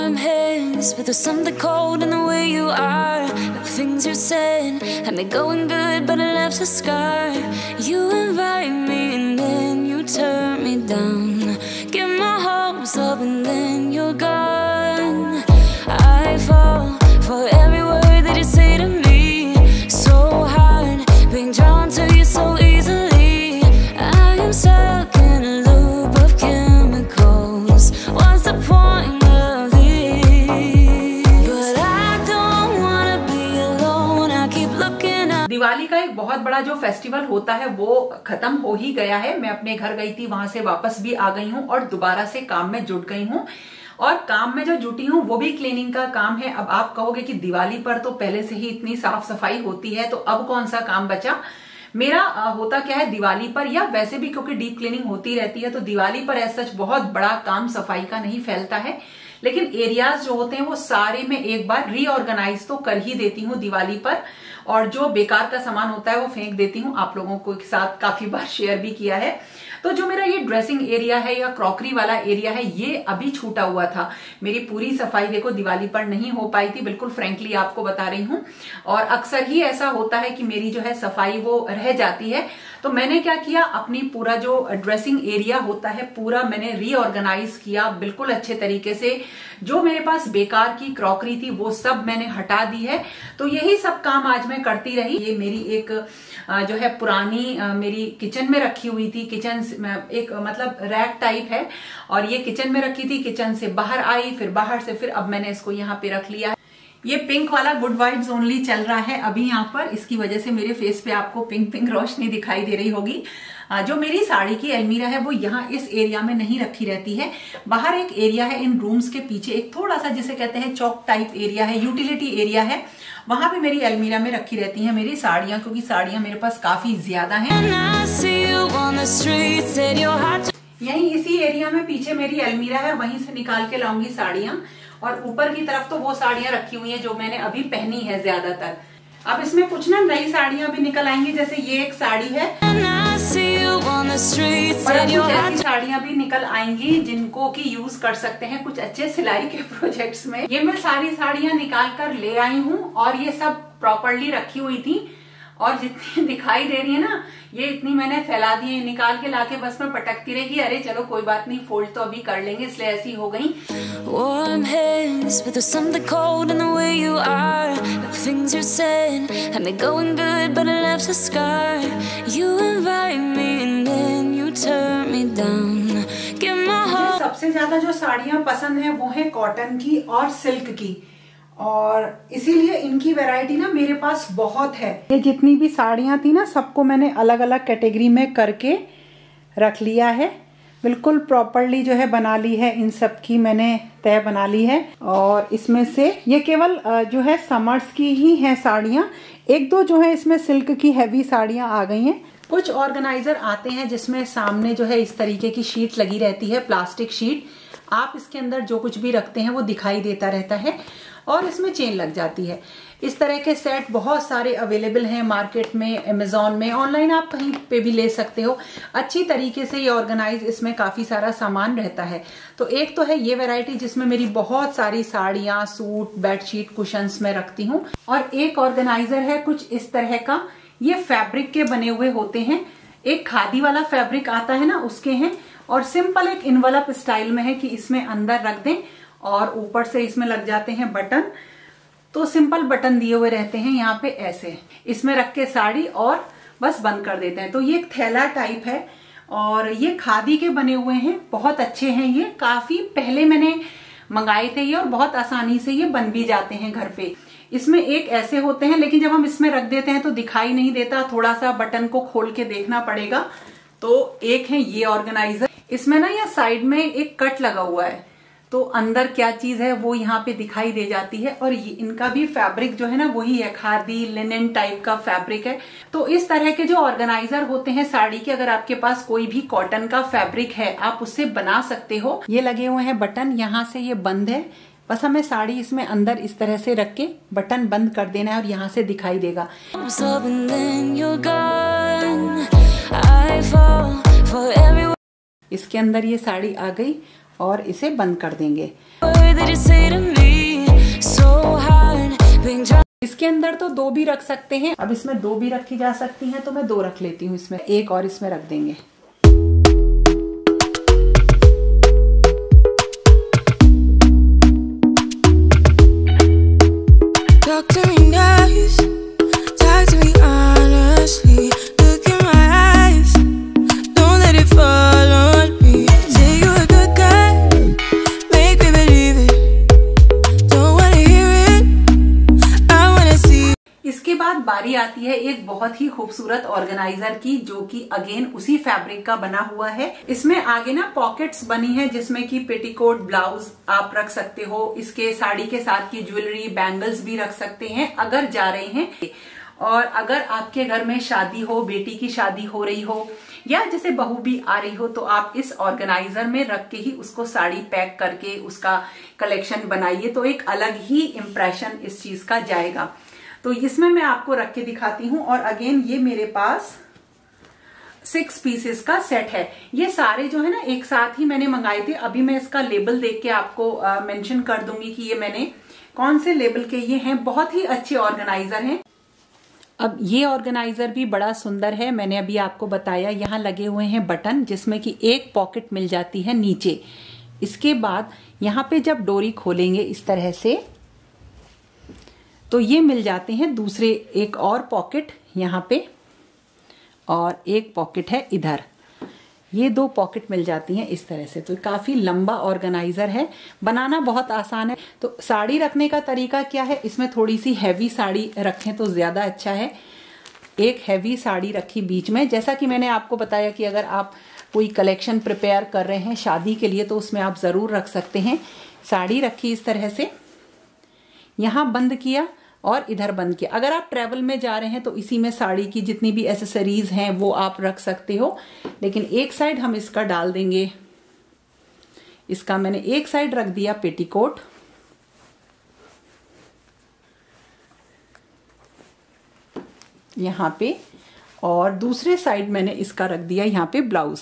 Warm hands, but there's something cold in the way you are. The things you said had me going good, but it left a scar. You invite me and then you turn me down. Get my hopes up and then you're gone. I fall for every word that you say to me. So hard, being drawn to you so easily. I am stuck in a loop of chemicals. What's the point? Diwali का एक बहुत बड़ा जो festival होता है वो खत्म हो ही गया है। मैं अपने घर गई थी, वहां से वापस भी आ गई हूँ और दोबारा से काम में जुट गई हूँ। और काम में जो जुटी हूँ वो भी क्लीनिंग का काम है। अब आप कहोगे कि दिवाली पर तो पहले से ही इतनी साफ सफाई होती है, तो अब कौन सा काम बचा। मेरा होता क्या है दिवाली पर, या वैसे भी क्योंकि डीप क्लीनिंग होती रहती है, तो दिवाली पर ऐसा बहुत बड़ा काम सफाई का नहीं फैलता है, लेकिन एरियाज जो होते हैं वो सारे मैं एक बार रीऑर्गेनाइज तो कर ही देती हूँ दिवाली पर। और जो बेकार का सामान होता है वो फेंक देती हूँ। आप लोगों को के साथ काफी बार शेयर भी किया है। तो जो मेरा ये ड्रेसिंग एरिया है या क्रॉकरी वाला एरिया है, ये अभी छूटा हुआ था। मेरी पूरी सफाई देखो दिवाली पर नहीं हो पाई थी, बिल्कुल फ्रेंकली आपको बता रही हूँ। और अक्सर ही ऐसा होता है कि मेरी जो है सफाई वो रह जाती है। तो मैंने क्या किया, अपनी पूरा जो ड्रेसिंग एरिया होता है पूरा मैंने रीऑर्गेनाइज किया बिल्कुल अच्छे तरीके से। जो मेरे पास बेकार की क्रॉकरी थी वो सब मैंने हटा दी है। तो यही सब काम आज मैं करती रही। ये मेरी एक जो है पुरानी मेरी किचन में रखी हुई थी, किचन एक मतलब रैक टाइप है, और ये किचन में रखी थी। किचन से बाहर आई, फिर बाहर से फिर अब मैंने इसको यहाँ पे रख लिया है। ये पिंक वाला गुड वाइब्स ओनली चल रहा है अभी यहाँ पर, इसकी वजह से मेरे फेस पे आपको पिंक पिंक रोशनी दिखाई दे रही होगी। जो मेरी साड़ी की अलमीरा है वो यहाँ इस एरिया में नहीं रखी रहती है। बाहर एक एरिया है, इन रूम्स के पीछे एक थोड़ा सा जिसे कहते हैं चौक टाइप एरिया है, यूटिलिटी एरिया है। वहां पे मेरी अलमीरा में रखी रहती हैं मेरी साड़ियां, क्योंकि साड़ियां मेरे पास काफी ज्यादा हैं। यही इसी एरिया में पीछे मेरी अलमीरा है, वहीं से निकाल के लाऊंगी साड़ियां। और ऊपर की तरफ तो वो साड़ियां रखी हुई हैं जो मैंने अभी पहनी है ज्यादातर। अब इसमें कुछ ना नई साड़ियां भी निकल आएंगी, जैसे ये एक साड़ी है, और ऐसी साड़ियां भी निकल आएंगी जिनको की यूज कर सकते हैं कुछ अच्छे सिलाई के प्रोजेक्ट्स में। ये मैं सारी साड़ियां निकाल कर ले आई हूँ और ये सब प्रॉपरली रखी हुई थी। और जितनी दिखाई दे रही है ना, ये इतनी मैंने फैला दी है, निकाल के लाके बस मैं पटकती रही। अरे चलो कोई बात नहीं, फोल्ड तो अभी कर लेंगे, इसलिए ऐसी हो गई। Warm hands, but there's something cold in the way you are. The things you said had me going good, but it left a scar. You invite me and then you turn me down. Give my heart. सबसे ज्यादा जो साड़ियां पसंद है वो है cotton की और सिल्क की, और इसीलिए इनकी वैरायटी ना मेरे पास बहुत है। ये जितनी भी साड़ियां थी ना सबको मैंने अलग अलग कैटेगरी में करके रख लिया है, बिल्कुल प्रॉपरली जो है बना ली है। इन सब की मैंने तय बना ली है। और इसमें से ये केवल जो है समर्स की ही है साड़ियां, एक दो जो है इसमें सिल्क की हैवी साड़ियां आ गई हैं। कुछ ऑर्गेनाइजर आते हैं जिसमें सामने जो है इस तरीके की शीट लगी रहती है, प्लास्टिक शीट। आप इसके अंदर जो कुछ भी रखते हैं वो दिखाई देता रहता है और इसमें चेन लग जाती है। इस तरह के सेट बहुत सारे अवेलेबल हैं मार्केट में, अमेज़ॉन में, ऑनलाइन आप कहीं पे भी ले सकते हो। अच्छी तरीके से ये ऑर्गेनाइज, इसमें काफी सारा सामान रहता है। तो एक तो है ये वैरायटी जिसमें मेरी बहुत सारी साड़ियां, सूट, बेडशीट, कुशन्स में रखती हूँ। और एक ऑर्गेनाइजर है कुछ इस तरह का, ये फैब्रिक के बने हुए होते हैं। एक खादी वाला फैब्रिक आता है ना, उसके हैं, और सिंपल एक इन्वेलप स्टाइल में है कि इसमें अंदर रख दें और ऊपर से इसमें लग जाते हैं बटन। तो सिंपल बटन दिए हुए रहते हैं यहाँ पे, ऐसे इसमें रख के साड़ी और बस बंद कर देते हैं। तो ये एक थैला टाइप है और ये खादी के बने हुए हैं, बहुत अच्छे हैं। ये काफी पहले मैंने मंगाए थे ये, और बहुत आसानी से ये बन भी जाते हैं घर पे। इसमें एक ऐसे होते हैं, लेकिन जब हम इसमें रख देते हैं तो दिखाई नहीं देता, थोड़ा सा बटन को खोल के देखना पड़ेगा। तो एक है ये ऑर्गेनाइजर, इसमें ना ये साइड में एक कट लगा हुआ है, तो अंदर क्या चीज है वो यहाँ पे दिखाई दे जाती है। और ये इनका भी फैब्रिक जो है ना वही है, खादी लिनन टाइप का फैब्रिक है। तो इस तरह के जो ऑर्गेनाइजर होते हैं साड़ी के, अगर आपके पास कोई भी कॉटन का फैब्रिक है आप उससे बना सकते हो। ये लगे हुए हैं बटन, यहाँ से ये बंद है, बस हमें साड़ी इसमें अंदर इस तरह से रख के बटन बंद कर देना है और यहाँ से दिखाई देगा। इसके अंदर ये साड़ी आ गई और इसे बंद कर देंगे। इसके अंदर तो 2 भी रख सकते हैं, अब इसमें 2 भी रखी जा सकती हैं तो मैं 2 रख लेती हूँ, इसमें एक और इसमें रख देंगे। बारी आती है एक बहुत ही खूबसूरत ऑर्गेनाइजर की, जो कि अगेन उसी फैब्रिक का बना हुआ है। इसमें आगे ना पॉकेट्स बनी है जिसमें कि पेटीकोट, ब्लाउज आप रख सकते हो, इसके साड़ी के साथ की ज्वेलरी, बैंगल्स भी रख सकते हैं अगर जा रहे हैं। और अगर आपके घर में शादी हो, बेटी की शादी हो रही हो या जैसे बहू भी आ रही हो, तो आप इस ऑर्गेनाइजर में रख के ही उसको साड़ी पैक करके उसका कलेक्शन बनाइए, तो एक अलग ही इम्प्रेशन इस चीज का जाएगा। तो इसमें मैं आपको रख के दिखाती हूँ। और अगेन ये मेरे पास 6 पीसेस का सेट है। ये सारे जो है ना एक साथ ही मैंने मंगाए थे। अभी मैं इसका लेबल देख के आपको मेंशन कर दूंगी कि ये मैंने कौन से लेबल के ये हैं। बहुत ही अच्छे ऑर्गेनाइजर हैं। अब ये ऑर्गेनाइजर भी बड़ा सुंदर है। मैंने अभी आपको बताया यहाँ लगे हुए हैं बटन, जिसमें कि एक पॉकेट मिल जाती है नीचे। इसके बाद यहाँ पे जब डोरी खोलेंगे इस तरह से, तो ये मिल जाते हैं दूसरे एक और पॉकेट यहाँ पे, और एक पॉकेट है इधर। ये 2 पॉकेट मिल जाती हैं इस तरह से। तो काफी लंबा ऑर्गेनाइजर है, बनाना बहुत आसान है। तो साड़ी रखने का तरीका क्या है, इसमें थोड़ी सी हैवी साड़ी रखें तो ज्यादा अच्छा है। एक हैवी साड़ी रखी बीच में, जैसा कि मैंने आपको बताया कि अगर आप कोई कलेक्शन प्रिपेयर कर रहे हैं शादी के लिए तो उसमें आप जरूर रख सकते हैं। साड़ी रखी इस तरह से, यहां बंद किया और इधर बंद किया। अगर आप ट्रेवल में जा रहे हैं तो इसी में साड़ी की जितनी भी एसेसरीज हैं वो आप रख सकते हो। लेकिन एक साइड हम इसका डाल देंगे, इसका मैंने एक साइड रख दिया पेटीकोट, यहाँ पे, और दूसरे साइड मैंने इसका रख दिया यहाँ पे ब्लाउज।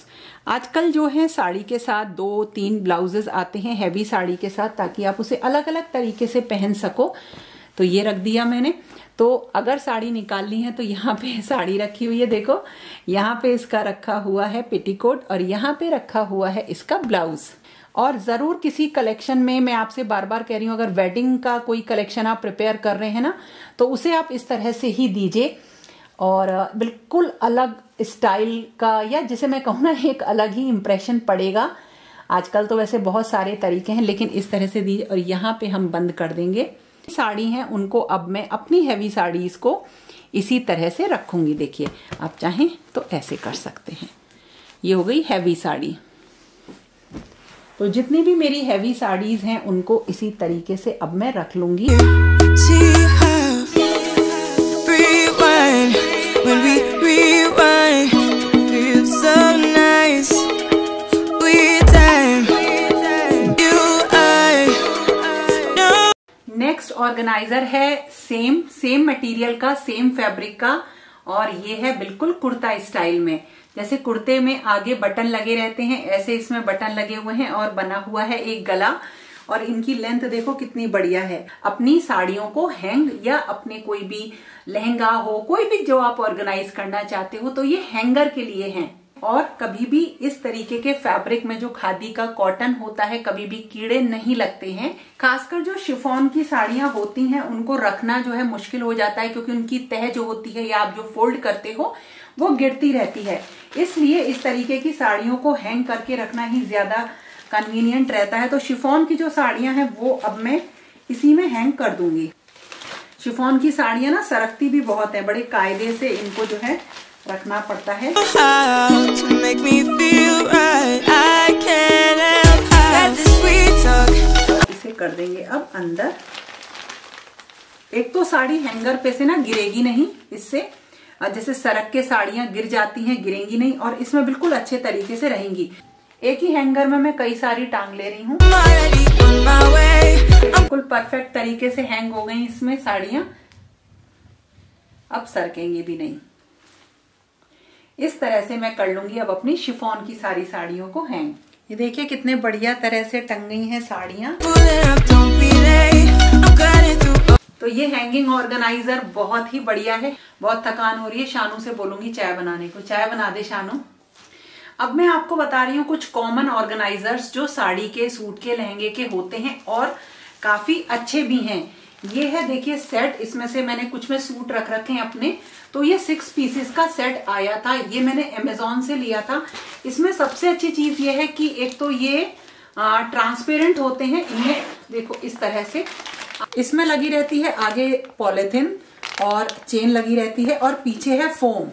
आजकल जो है साड़ी के साथ 2-3 ब्लाउजेस आते हैं हैवी साड़ी के साथ, ताकि आप उसे अलग अलग तरीके से पहन सको। तो ये रख दिया मैंने। तो अगर साड़ी निकालनी है तो यहाँ पे साड़ी रखी हुई है, देखो यहाँ पे इसका रखा हुआ है पेटीकोट और यहाँ पे रखा हुआ है इसका ब्लाउज। और जरूर किसी कलेक्शन में, मैं आपसे बार बार कह रही हूँ, अगर वेडिंग का कोई कलेक्शन आप प्रिपेयर कर रहे हैं ना, तो उसे आप इस तरह से ही दीजिए, और बिल्कुल अलग स्टाइल का, या जिसे मैं कहूँ ना एक अलग ही इंप्रेशन पड़ेगा। आजकल तो वैसे बहुत सारे तरीके हैं, लेकिन इस तरह से दीजिए। और यहाँ पे हम बंद कर देंगे। साड़ी हैं उनको अब मैं अपनी हैवी साड़ीज को इसी तरह से रखूंगी। देखिए, आप चाहें तो ऐसे कर सकते हैं। ये हो गई हैवी साड़ी। तो जितनी भी मेरी हैवी साड़ीज हैं उनको इसी तरीके से अब मैं रख लूंगी। नेक्स्ट ऑर्गेनाइजर है सेम मटेरियल का, सेम फैब्रिक का, और ये है बिल्कुल कुर्ता स्टाइल में। जैसे कुर्ते में आगे बटन लगे रहते हैं, ऐसे इसमें बटन लगे हुए हैं और बना हुआ है एक गला। और इनकी लेंथ देखो कितनी बढ़िया है। अपनी साड़ियों को हैंग, या अपने कोई भी लहंगा हो, कोई भी जो आप ऑर्गेनाइज करना चाहते हो, तो ये हैंगर के लिए हैं। और कभी भी इस तरीके के फैब्रिक में, जो खादी का कॉटन होता है, कभी भी कीड़े नहीं लगते हैं। खासकर जो शिफॉन की साड़ियां होती हैं उनको रखना जो है मुश्किल हो जाता है, क्योंकि उनकी तह जो होती है या आप जो फोल्ड करते हो वो गिरती रहती है। इसलिए इस तरीके की साड़ियों को हैंग करके रखना ही ज्यादा कन्वीनियंट रहता है। तो शिफॉन की जो साड़ियां हैं वो अब मैं इसी में हैंग कर दूंगी। शिफॉन की साड़ियां ना सरकती भी बहुत है, बड़े कायदे से इनको जो है रखना पड़ता है। इसे कर देंगे अब अंदर। एक तो साड़ी हैंगर पे से ना गिरेगी नहीं, इससे जैसे सरक के साड़ियां गिर जाती हैं, गिरेंगी नहीं, और इसमें बिल्कुल अच्छे तरीके से रहेंगी। एक ही हैंगर में मैं कई सारी टांग ले रही हूँ। बिल्कुल परफेक्ट तरीके से हैंग हो गई इसमें साड़ियां, अब सरकेंगी भी नहीं। इस तरह से मैं कर लूंगी अब अपनी शिफॉन की सारी साड़ियों को हैंग। ये देखिए कितने बढ़िया तरह से टंग गई हैं साड़ियाँ। तो ये हैंगिंग ऑर्गेनाइजर बहुत ही बढ़िया है। बहुत थकान हो रही है, शानू से बोलूंगी चाय बनाने को। चाय बना दे शानू। अब मैं आपको बता रही हूँ कुछ कॉमन ऑर्गेनाइजर्स जो साड़ी के, सूट के, लहंगे के होते हैं और काफी अच्छे भी हैं। ये है देखिए सेट, इसमें से मैंने कुछ में सूट रख रखे हैं अपने। तो ये 6 पीसेस का सेट आया था, ये मैंने अमेजोन से लिया था। इसमें सबसे अच्छी चीज ये है कि एक तो ये ट्रांसपेरेंट होते हैं, इन्हें देखो इस तरह से। इसमें लगी रहती है आगे पॉलिथीन और चेन लगी रहती है और पीछे है फोम।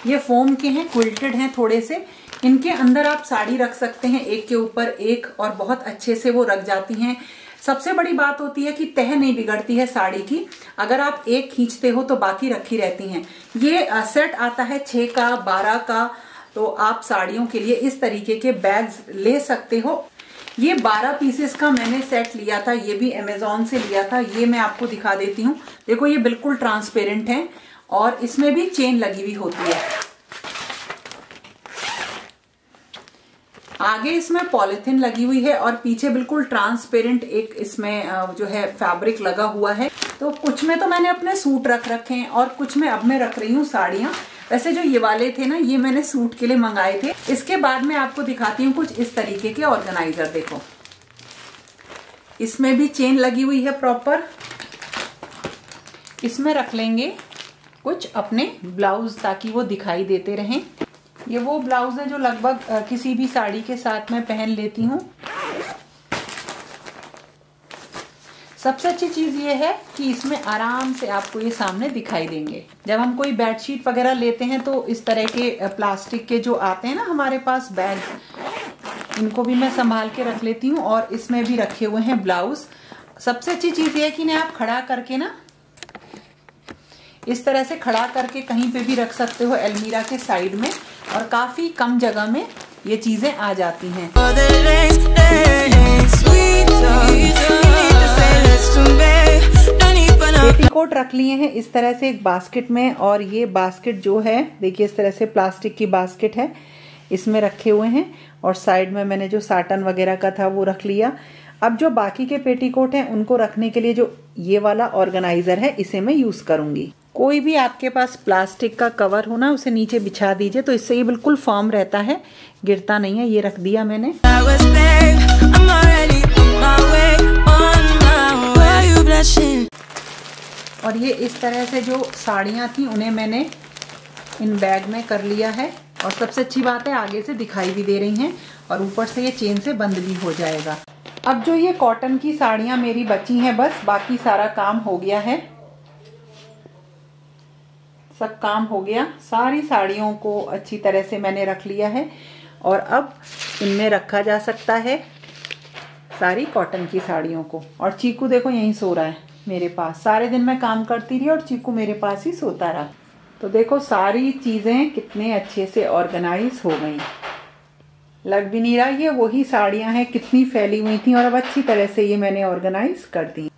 ये फोम के हैं, क्विल्टेड हैं थोड़े से। इनके अंदर आप साड़ी रख सकते हैं एक के ऊपर एक और बहुत अच्छे से वो रख जाती हैं। सबसे बड़ी बात होती है कि तह नहीं बिगड़ती है साड़ी की। अगर आप एक खींचते हो तो बाकी रखी रहती हैं। ये सेट आता है 6 का, 12 का। तो आप साड़ियों के लिए इस तरीके के बैग्स ले सकते हो। ये 12 पीसेस का मैंने सेट लिया था, ये भी अमेजोन से लिया था। ये मैं आपको दिखा देती हूँ। देखो ये बिल्कुल ट्रांसपेरेंट है और इसमें भी चेन लगी हुई होती है। आगे इसमें पॉलिथीन लगी हुई है और पीछे बिल्कुल ट्रांसपेरेंट एक इसमें जो है फैब्रिक लगा हुआ है। तो कुछ में तो मैंने अपने सूट रख रखे हैं और कुछ में अब मैं रख रही हूँ साड़ियाँ। वैसे जो ये वाले थे ना, ये मैंने सूट के लिए मंगाए थे। इसके बाद मैं आपको दिखाती हूँ कुछ इस तरीके के ऑर्गेनाइजर। देखो इसमें भी चेन लगी हुई है प्रॉपर। इसमें रख लेंगे कुछ अपने ब्लाउज ताकि वो दिखाई देते रहें। ये वो ब्लाउज है जो लगभग किसी भी साड़ी के साथ मैं पहन लेती हूँ। सबसे अच्छी चीज ये है कि इसमें आराम से आपको ये सामने दिखाई देंगे। जब हम कोई बेडशीट वगैरह लेते हैं तो इस तरह के प्लास्टिक के जो आते हैं ना हमारे पास बैग, इनको भी मैं संभाल के रख लेती हूँ। और इसमें भी रखे हुए हैं ब्लाउज। सबसे अच्छी चीज ये है कि इन्हें आप खड़ा करके ना इस तरह से खड़ा करके कहीं पे भी रख सकते हो अलमीरा के साइड में, और काफी कम जगह में ये चीजें आ जाती हैं। पेटीकोट रख लिए हैं इस तरह से एक बास्केट में, और ये बास्केट जो है देखिए इस तरह से प्लास्टिक की बास्केट है, इसमें रखे हुए हैं। और साइड में मैंने जो साटन वगैरह का था वो रख लिया। अब जो बाकी के पेटीकोट हैं उनको रखने के लिए जो ये वाला ऑर्गेनाइजर है इसे मैं यूज करूंगी। कोई भी आपके पास प्लास्टिक का कवर हो ना, उसे नीचे बिछा दीजिए तो इससे ये बिल्कुल फर्म रहता है, गिरता नहीं है। ये रख दिया मैंने। और ये इस तरह से जो साड़ियाँ थी उन्हें मैंने इन बैग में कर लिया है। और सबसे अच्छी बात है आगे से दिखाई भी दे रही हैं और ऊपर से ये चेन से बंद भी हो जाएगा। अब जो ये कॉटन की साड़ियाँ मेरी बची हैं, बस बाकी सारा काम हो गया है। सब काम हो गया, सारी साड़ियों को अच्छी तरह से मैंने रख लिया है। और अब इनमें रखा जा सकता है सारी कॉटन की साड़ियों को। और चीकू देखो यहीं सो रहा है मेरे पास। सारे दिन मैं काम करती रही और चीकू मेरे पास ही सोता रहा। तो देखो सारी चीजें कितने अच्छे से ऑर्गेनाइज हो गई। लग भी नहीं रहा ये वही साड़ियां हैं, कितनी फैली हुई थी और अब अच्छी तरह से ये मैंने ऑर्गेनाइज कर दी।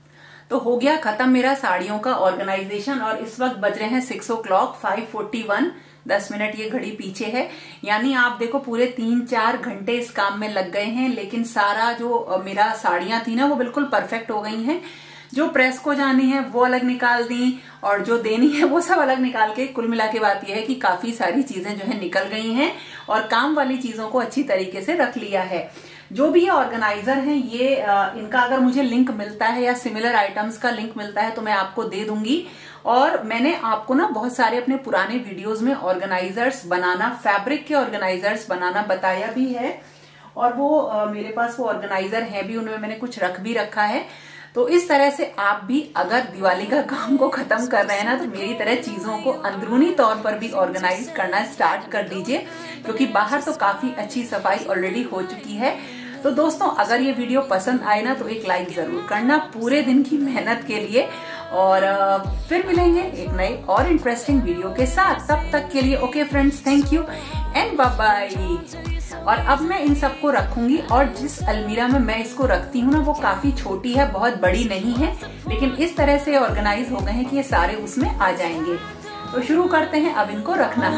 तो हो गया खत्म मेरा साड़ियों का ऑर्गेनाइजेशन। और इस वक्त बज रहे हैं 6 o'clock, 5:41। 10 मिनट ये घड़ी पीछे है। यानी आप देखो पूरे 3-4 घंटे इस काम में लग गए हैं। लेकिन सारा जो मेरा साड़ियां थी ना वो बिल्कुल परफेक्ट हो गई हैं। जो प्रेस को जानी है वो अलग निकाल दी और जो देनी है वो सब अलग निकाल के, कुल मिला के बात यह है कि काफी सारी चीजें जो है निकल गई हैं और काम वाली चीजों को अच्छी तरीके से रख लिया है। जो भी ये ऑर्गेनाइजर हैं ये इनका अगर मुझे लिंक मिलता है या सिमिलर आइटम्स का लिंक मिलता है तो मैं आपको दे दूंगी। और मैंने आपको ना बहुत सारे अपने पुराने वीडियोस में ऑर्गेनाइजर्स बनाना, फैब्रिक के ऑर्गेनाइजर्स बनाना बताया भी है। और वो मेरे पास वो ऑर्गेनाइजर है भी, उनमें मैंने कुछ रख भी रखा है। तो इस तरह से आप भी अगर दिवाली का काम को खत्म कर रहे हैं ना तो मेरी तरह चीजों को अंदरूनी तौर पर भी ऑर्गेनाइज करना स्टार्ट कर दीजिए, क्योंकि बाहर तो काफी अच्छी सफाई ऑलरेडी हो चुकी है। तो दोस्तों अगर ये वीडियो पसंद आए ना तो एक लाइक जरूर करना पूरे दिन की मेहनत के लिए। और फिर मिलेंगे एक नए और इंटरेस्टिंग वीडियो के साथ। तब तक के लिए okay friends, thank you and bye bye. और अब मैं इन सबको रखूंगी और जिस अलमीरा में मैं इसको रखती हूँ ना वो काफी छोटी है, बहुत बड़ी नहीं है, लेकिन इस तरह से ऑर्गेनाइज हो गए हैं कि ये सारे उसमें आ जाएंगे। तो शुरू करते हैं अब इनको रखना।